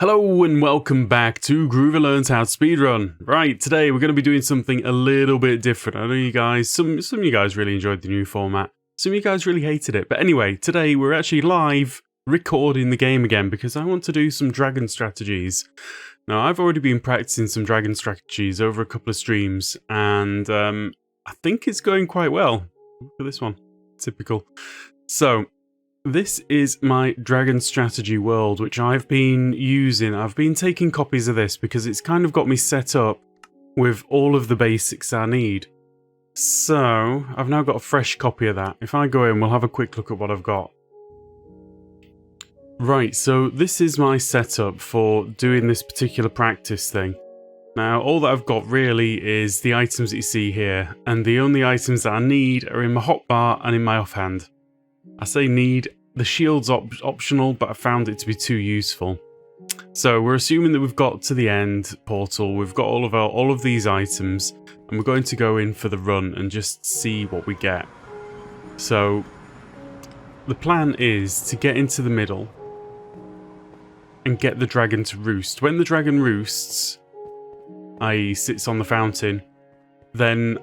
Hello and welcome back to Groover Learns How to Speedrun. Right, today we're going to be doing something a little bit different. I know you guys, some of you guys really enjoyed the new format. Some of you guys really hated it. But anyway, today we're actually live recording the game again because I want to do some dragon strategies. Now, I've already been practicing some dragon strategies over a couple of streams and I think it's going quite well. Look at this one. Typical. So, this is my dragon strategy world, which I've been using. I've been taking copies of this because it's kind of got me set up with all of the basics I need. So, I've now got a fresh copy of that. If I go in, we'll have a quick look at what I've got. Right, so this is my setup for doing this particular practice thing. Now, all that I've got really is the items that you see here, and the only items that I need are in my hotbar and in my offhand. I say need, the shield's optional, but I found it to be too useful. So we're assuming that we've got to the end portal, we've got all of these items, and we're going to go in for the run and just see what we get. So the plan is to get into the middle and get the dragon to roost. When the dragon roosts, i.e. sits on the fountain, then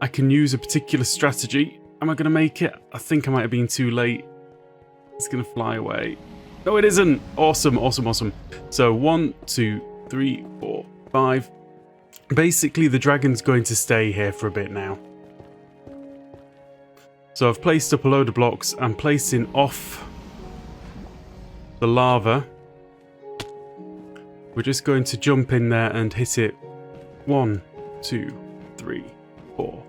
I can use a particular strategy. Am I going to make it? I think I might have been too late. It's going to fly away. No, it isn't. Awesome, awesome, awesome. So 1, 2, 3, 4, 5. Basically, the dragon's going to stay here for a bit now. So I've placed up a load of blocks. I'm placing off the lava. We're just going to jump in there and hit it 1, 2, 3, 4,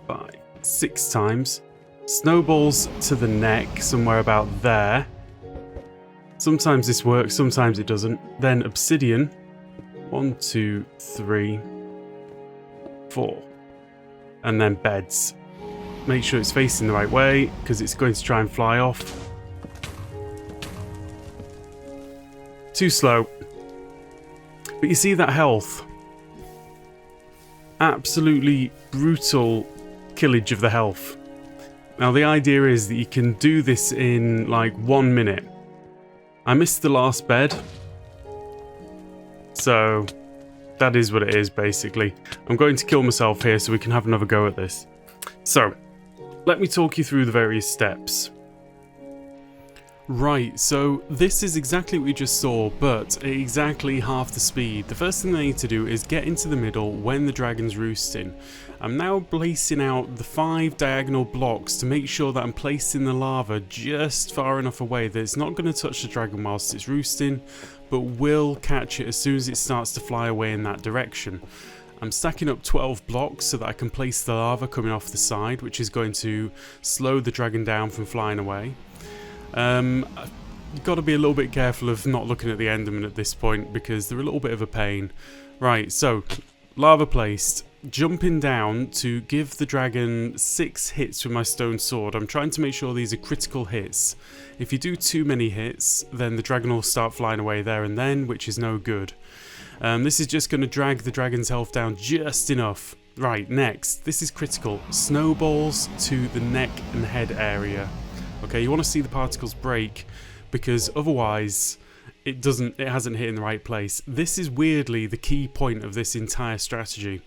5, 6 times. Snowballs to the neck, somewhere about there. Sometimes this works, sometimes it doesn't. Then obsidian. 1, 2, 3, 4. And then beds. Make sure it's facing the right way, because it's going to try and fly off. Too slow. But you see that health? Absolutely brutal killage of the health. Now the idea is that you can do this in like 1 minute. I missed the last bed. So that is what it is basically. I'm going to kill myself here so we can have another go at this. So let me talk you through the various steps. Right, so this is exactly what we just saw, but at exactly half the speed. The first thing I need to do is get into the middle when the dragon's roosting. I'm now placing out the 5 diagonal blocks to make sure that I'm placing the lava just far enough away that it's not going to touch the dragon whilst it's roosting, but will catch it as soon as it starts to fly away in that direction. I'm stacking up 12 blocks so that I can place the lava coming off the side, which is going to slow the dragon down from flying away. You've got to be a little bit careful of not looking at the enderman at this point because they're a little bit of a pain. Right, so lava placed, jumping down to give the dragon 6 hits with my stone sword. I'm trying to make sure these are critical hits. If you do too many hits, then the dragon will start flying away there and then, which is no good. This is just going to drag the dragon's health down just enough. Right, next, this is critical. Snowballs to the neck and head area. Okay, you want to see the particles break because otherwise it hasn't hit in the right place. This is weirdly the key point of this entire strategy.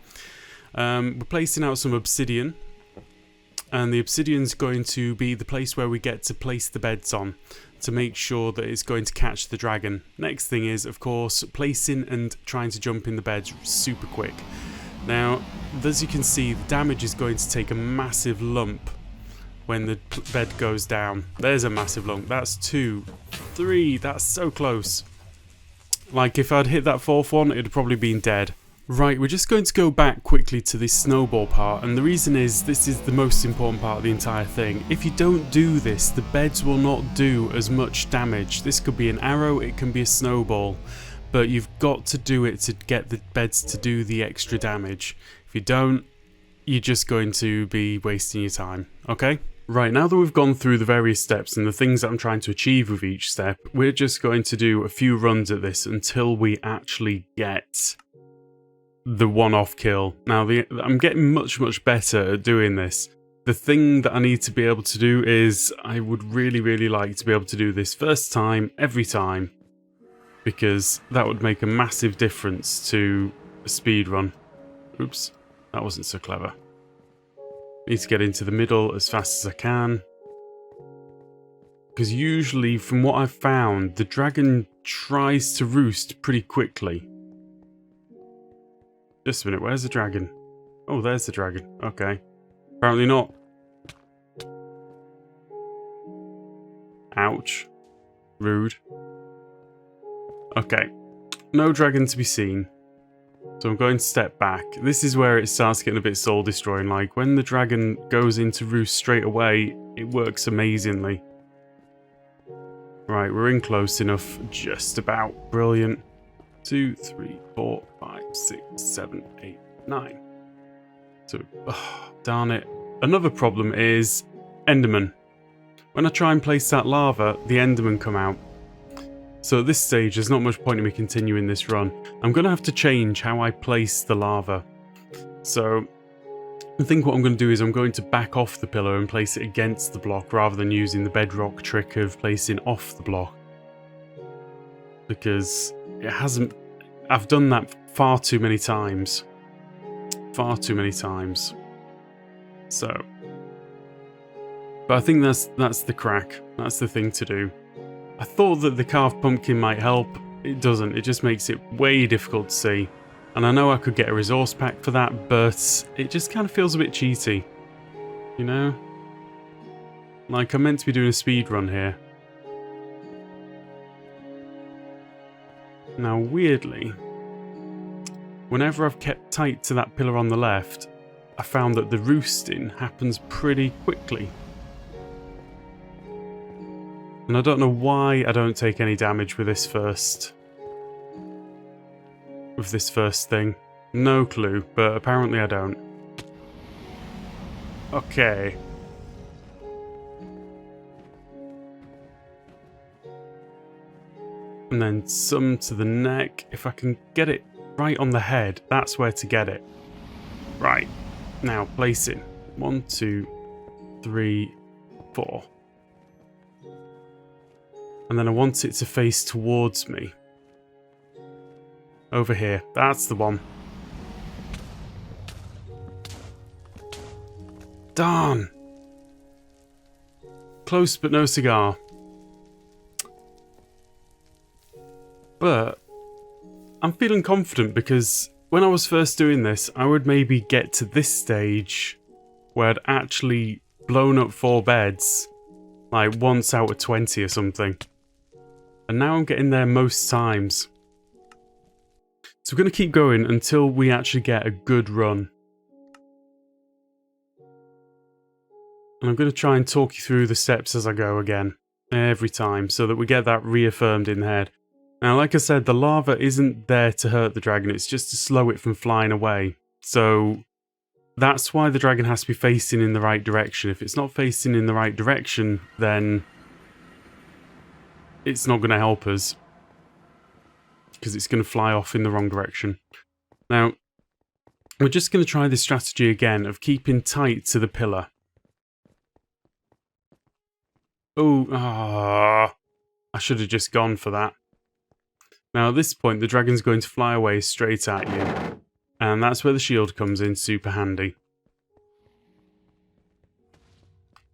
We're placing out some obsidian, and the obsidian's going to be the place where we get to place the beds on to make sure that it's going to catch the dragon. Next thing is, of course, placing and trying to jump in the beds super quick. Now, as you can see, the damage is going to take a massive lump when the bed goes down. There's a massive lump. That's 2, 3. That's so close. Like if I'd hit that 4th one, it'd probably been dead. Right, we're just going to go back quickly to this snowball part, and the reason is this is the most important part of the entire thing. If you don't do this, the beds will not do as much damage. This could be an arrow, it can be a snowball, but you've got to do it to get the beds to do the extra damage. If you don't, you're just going to be wasting your time, okay? Right, now that we've gone through the various steps and the things that I'm trying to achieve with each step, we're just going to do a few runs at this until we actually get the one-off kill. Now, I'm getting much better at doing this. The thing that I need to be able to do is I would really like to be able to do this first time, every time. because that would make a massive difference to a speed run. Oops, that wasn't so clever. Need to get into the middle as fast as I can. Because usually, from what I've found, the dragon tries to roost pretty quickly. Just a minute, where's the dragon? Oh, there's the dragon. Okay. Apparently not. Ouch. Rude. Okay. No dragon to be seen. So I'm going to step back. This is where it starts getting a bit soul destroying. Like, when the dragon goes into roost straight away, it works amazingly. Right, we're in close enough. Just about. Brilliant. 2, 3, 4, 5, 6, 7, 8, 9. So, darn it. Another problem is Enderman. When I try and place that lava, the Enderman come out. So at this stage, there's not much point in me continuing this run. I'm going to have to change how I place the lava. So I think what I'm going to do is I'm going to back off the pillar and place it against the block rather than using the bedrock trick of placing off the block. Because it hasn't... I've done that far too many times. Far too many times. So... But I think that's the crack. That's the thing to do. I thought that the carved pumpkin might help. It doesn't. It just makes it way difficult to see. And I know I could get a resource pack for that, but it just kind of feels a bit cheaty. You know? Like, I'm meant to be doing a speed run here. Now, weirdly, whenever I've kept tight to that pillar on the left, I found that the roosting happens pretty quickly. And I don't know why I don't take any damage with this first... thing. No clue, but apparently I don't. Okay. And then some to the neck. If I can get it right on the head, that's where to get it. Right. Now, placing. 1, 2, 3, 4. And then I want it to face towards me. Over here. That's the one. Darn! Close but no cigar. But I'm feeling confident because when I was first doing this, I would maybe get to this stage where I'd actually blown up 4 beds, like once out of 20 or something. And now I'm getting there most times. So we're going to keep going until we actually get a good run. And I'm going to try and talk you through the steps as I go again, every time, so that we get that reaffirmed in the head. Now, like I said, the lava isn't there to hurt the dragon, it's just to slow it from flying away. So that's why the dragon has to be facing in the right direction. If it's not facing in the right direction, then it's not going to help us. Because it's going to fly off in the wrong direction. Now, we're just going to try this strategy again of keeping tight to the pillar. I should have just gone for that. Now at this point the dragon's going to fly away straight at you. And that's where the shield comes in super handy.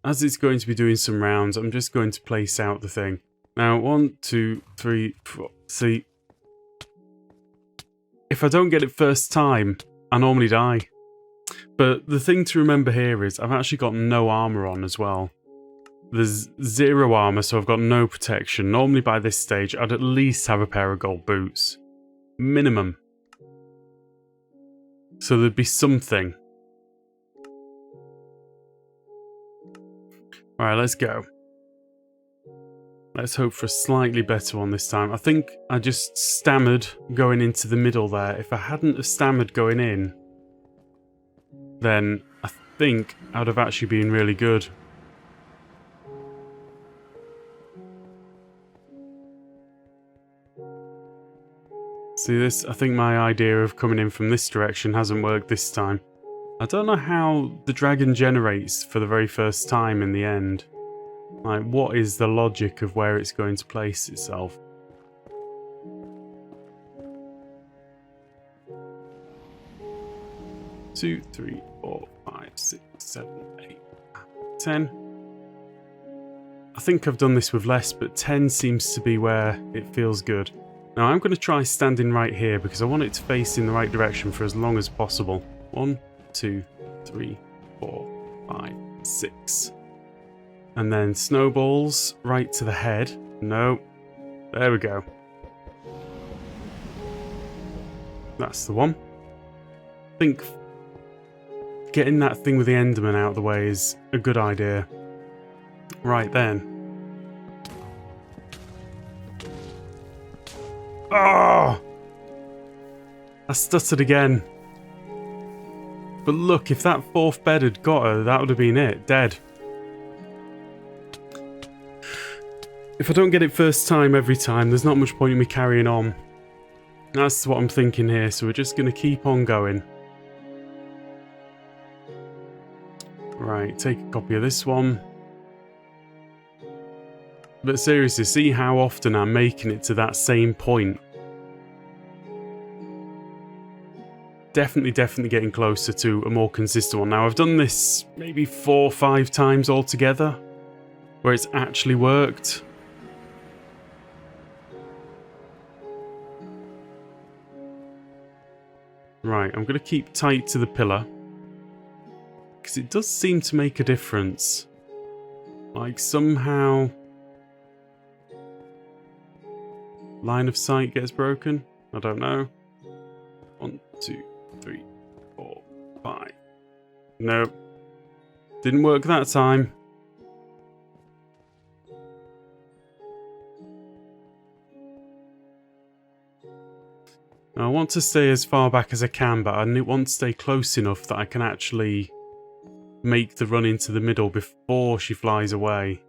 As it's going to be doing some rounds, I'm just going to place out the thing. Now 1, 2, 3, 4. See, if I don't get it first time, I normally die. But the thing to remember here is I've actually got no armor on as well. There's 0 armor, so I've got no protection. Normally by this stage, I'd at least have a pair of gold boots. Minimum. So there'd be something. Alright, let's go. Let's hope for a slightly better one this time. I think I just stammered going into the middle there. If I hadn't have stammered going in, then I think I'd have actually been really good. See this? I think my idea of coming in from this direction hasn't worked this time. I don't know how the dragon generates for the very first time in the end. Like, what is the logic of where it's going to place itself? 2, 3, 4, 5, 6, 7, 8, 10. I think I've done this with less, but 10 seems to be where it feels good. Now I'm going to try standing right here because I want it to face in the right direction for as long as possible. 1, 2, 3, 4, 5, 6. And then snowballs right to the head. No. There we go. That's the one. I think getting that thing with the Enderman out of the way is a good idea. Right then. Oh! I stuttered again. But look, if that fourth bed had got her, that would have been it. Dead. If I don't get it first time every time, there's not much point in me carrying on. That's what I'm thinking here, so we're just going to keep on going. Right, take a copy of this one. But seriously, see how often I'm making it to that same point. Definitely getting closer to a more consistent one. Now, I've done this maybe 4 or 5 times altogether, where it's actually worked. Right, I'm going to keep tight to the pillar, because it does seem to make a difference. Like, somehow line of sight gets broken? I don't know. 1, 2, 3, 4, 5. Nope. Didn't work that time. Now, I want to stay as far back as I can, but I want to stay close enough that I can actually make the run into the middle before she flies away.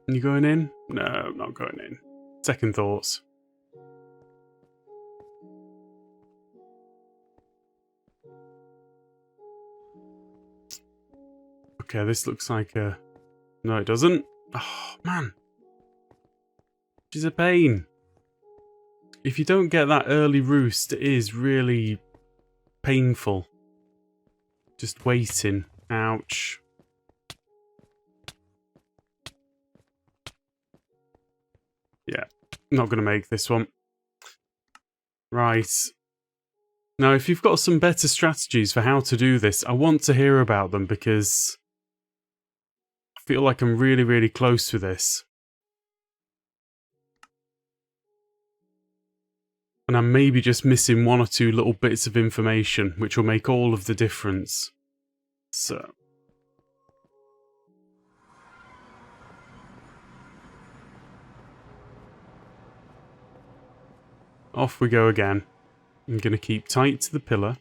You going in? No, I'm not going in. Second thoughts. Okay, this looks like a... No, it doesn't. Oh, man. She's a pain. If you don't get that early roost, it is really painful. Just waiting. Ouch. Yeah, not going to make this one. Right. Now, if you've got some better strategies for how to do this, I want to hear about them because I feel like I'm really close to this. And I'm maybe just missing 1 or 2 little bits of information, which will make all of the difference. So. Off we go again. I'm going to keep tight to the pillar.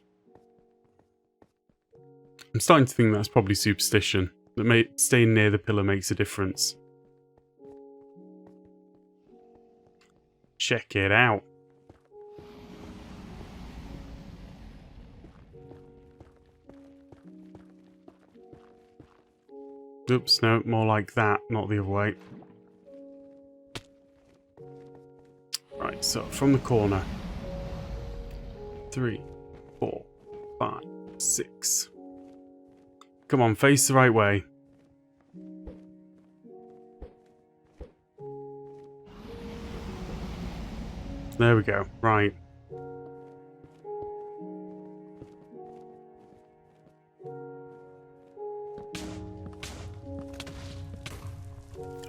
I'm starting to think that's probably superstition. That staying near the pillar makes a difference. Check it out. Oops, no, more like that, not the other way. Right, so from the corner. 3, 4, 5, 6. Come on, face the right way. There we go, right.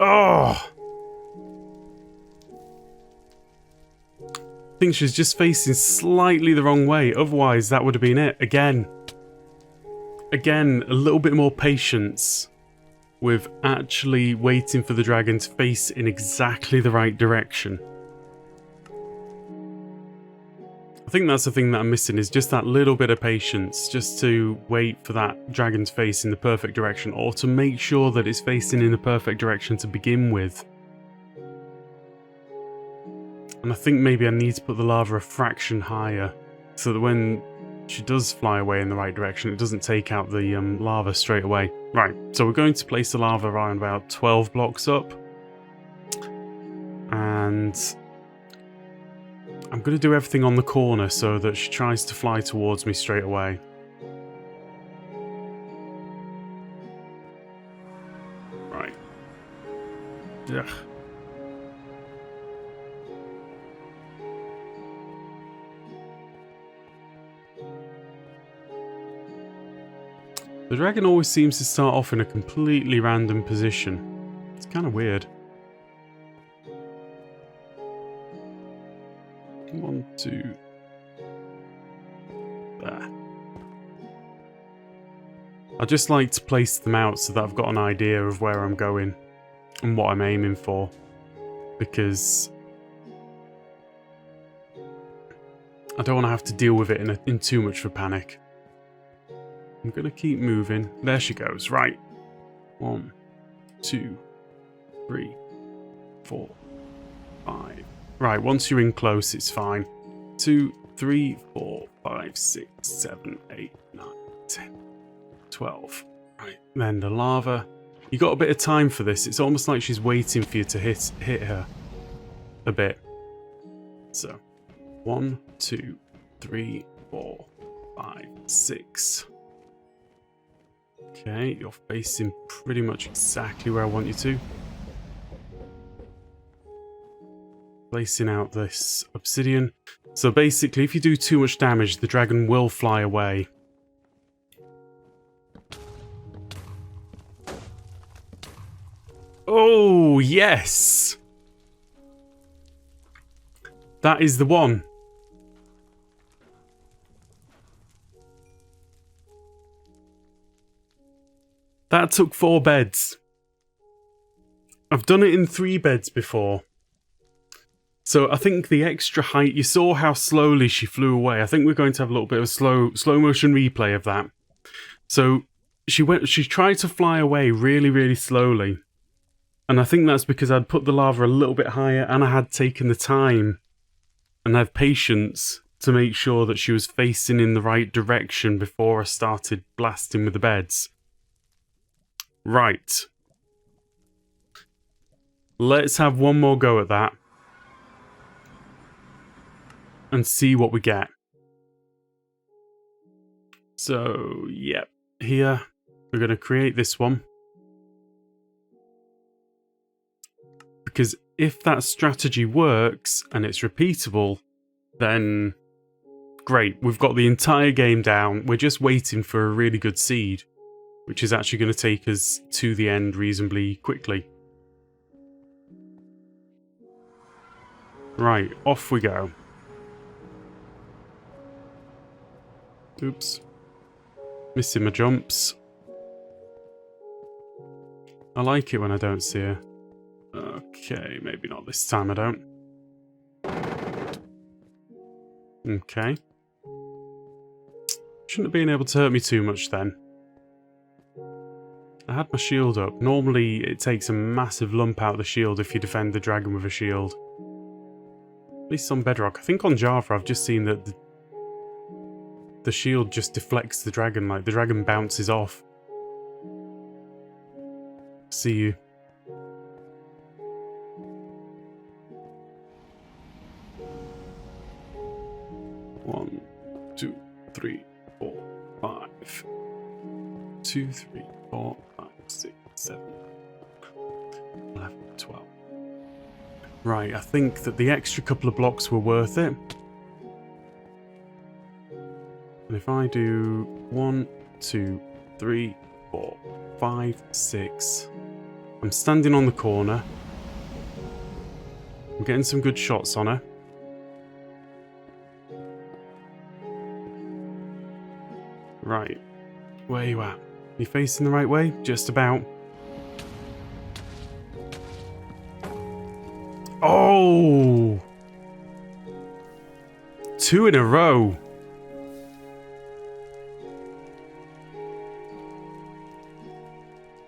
Oh! I think she's just facing slightly the wrong way, otherwise that would have been it. Again, a little bit more patience with actually waiting for the dragon to face in exactly the right direction. I think that's the thing that I'm missing, is just that little bit of patience, just to wait for that dragon's face in the perfect direction, or to make sure that it's facing in the perfect direction to begin with. And I think maybe I need to put the lava a fraction higher, so that when she does fly away in the right direction, it doesn't take out the lava straight away. Right, so we're going to place the lava around about 12 blocks up. And I'm going to do everything on the corner so that she tries to fly towards me straight away. Right. Ugh. The dragon always seems to start off in a completely random position. It's kind of weird. 1, 2. There. I just like to place them out so that I've got an idea of where I'm going and what I'm aiming for, because I don't want to have to deal with it in too much of a panic. I'm going to keep moving. There she goes. Right. 1, 2, 3, 4, 5. Right, once you're in close, it's fine. 2, 3, 4, 5, 6, 7, 8, 9, 10, 12. Right, then the lava. You got a bit of time for this. It's almost like she's waiting for you to hit her a bit. So, 1, 2, 3, 4, 5, 6. Okay, you're facing pretty much exactly where I want you to. Placing out this obsidian. So basically, if you do too much damage, the dragon will fly away. Oh, yes! That is the one. That took 4 beds. I've done it in 3 beds before. So I think the extra height, you saw how slowly she flew away. I think we're going to have a little bit of a slow motion replay of that. So she tried to fly away really, really slowly. And I think that's because I'd put the lava a little bit higher and I had taken the time and had patience to make sure that she was facing in the right direction before I started blasting with the beds. Right. Let's have one more go at that. And see what we get. So, yep. Here, we're going to create this one. Because if that strategy works and it's repeatable, then great. We've got the entire game down. We're just waiting for a really good seed, which is actually going to take us to the end reasonably quickly. Right, off we go. Oops. Missing my jumps. I like it when I don't see her. Okay, maybe not this time I don't. Okay. Shouldn't have been able to hurt me too much then. I had my shield up. Normally it takes a massive lump out of the shield if you defend the dragon with a shield. At least on Bedrock. I think on Java I've just seen that the shield just deflects the dragon, like the dragon bounces off. See you. One, 2, 3, 4, 5. 2, 3, 4, 5, 6, 7, 11, 12. Right, I think that the extra couple of blocks were worth it. And if I do 1, 2, 3, 4, 5, 6. I'm standing on the corner. I'm getting some good shots on her. Right. Where are you at? You facing the right way? Just about. Oh! 2 in a row.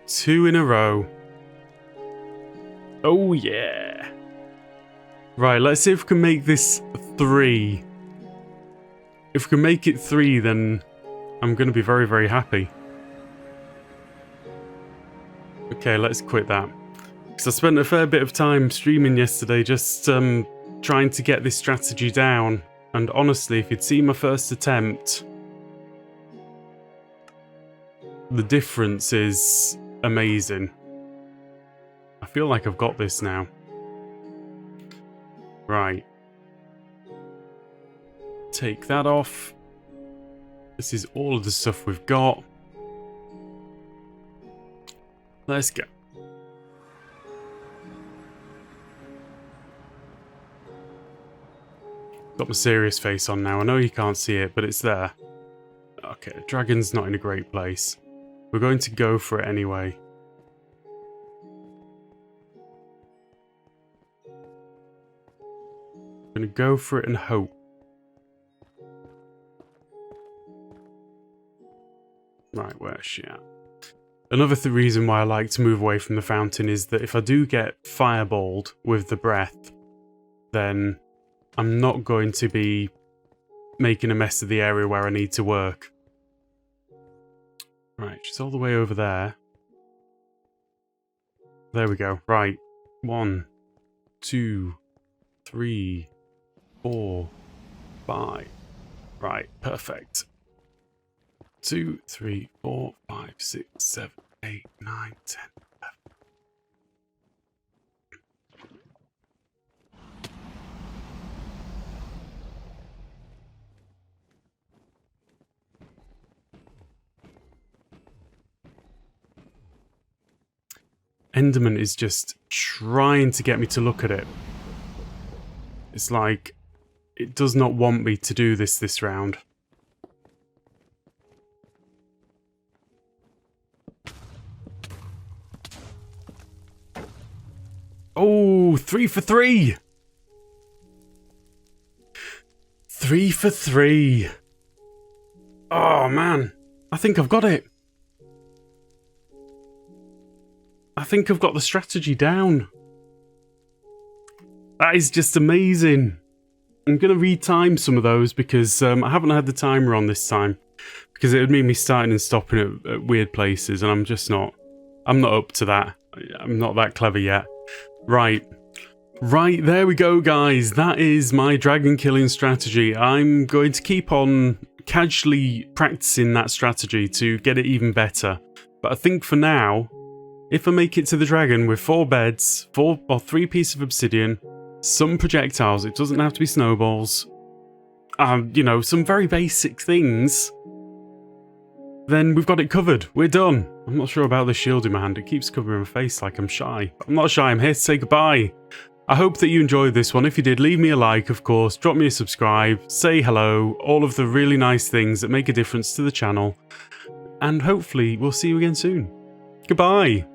Two in a row. Oh yeah. Right, let's see if we can make this 3. If we can make it 3, then I'm going to be very, very happy. Okay, let's quit that. Because I spent a fair bit of time streaming yesterday just trying to get this strategy down. And honestly, if you'd seen my first attempt, the difference is amazing. I feel like I've got this now. Right. Take that off. This is all of the stuff we've got. Let's go. Got my serious face on now. I know you can't see it, but it's there. Okay, the dragon's not in a great place. We're going to go for it anyway. I'm going to go for it and hope. Right, where's she at? Another reason why I like to move away from the fountain is that if I do get fireballed with the breath, then I'm not going to be making a mess of the area where I need to work. Right, she's all the way over there. There we go. Right. 1, 2, 3, 4, 5. Right, perfect. 2, 3, 4, 5, 6, 7, 8, 9, 10, 11. Enderman is just trying to get me to look at it. It's like it does not want me to do this round. Oh, 3 for 3! 3 for 3! Oh man, I think I've got it. I think I've got the strategy down. That is just amazing. I'm going to retime some of those because I haven't had the timer on this time. Because it would mean me starting and stopping at weird places, and I'm just not... I'm not up to that. I'm not that clever yet. Right. Right, there we go, guys. That is my dragon killing strategy. I'm going to keep on casually practicing that strategy to get it even better. But I think for now, if I make it to the dragon with 4 beds, 3 pieces of obsidian, some projectiles, it doesn't have to be snowballs, you know, some very basic things, then we've got it covered. We're done. I'm not sure about the shield in my hand. It keeps covering my face like I'm shy. But I'm not shy. I'm here to say goodbye. I hope that you enjoyed this one. If you did, leave me a like, of course. Drop me a subscribe. Say hello. All of the really nice things that make a difference to the channel. And hopefully we'll see you again soon. Goodbye.